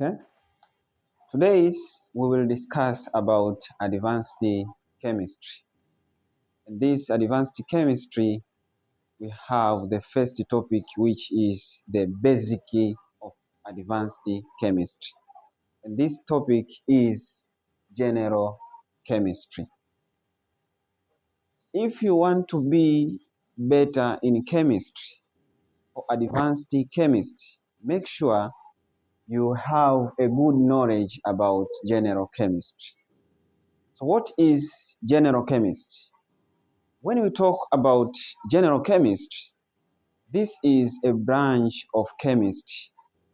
Okay. Today we will discuss about advanced chemistry. In this advanced chemistry, we have the first topic, which is the basic of advanced chemistry. And this topic is general chemistry. If you want to be better in chemistry or advanced chemistry, make sure you have a good knowledge about general chemistry. So what is general chemistry? When we talk about general chemistry, this is a branch of chemistry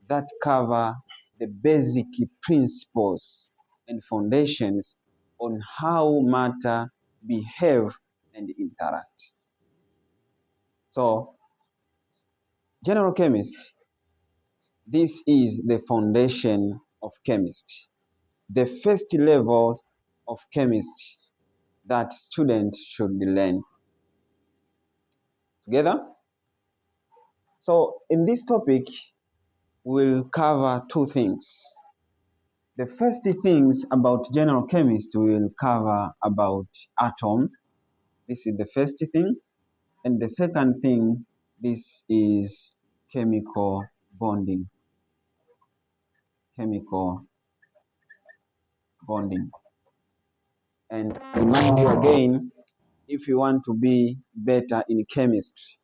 that cover the basic principles and foundations on how matter behave and interact. So, general chemistry, this is the foundation of chemistry, the first level of chemistry that students should learn. Together? So, in this topic, we'll cover two things. The first things about general chemistry will cover about atom. This is the first thing. And the second thing, this is chemical bonding. Chemical bonding. And remind you again, if you want to be better in chemistry,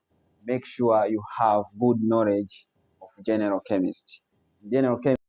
make sure you have good knowledge of general chemistry. General chemistry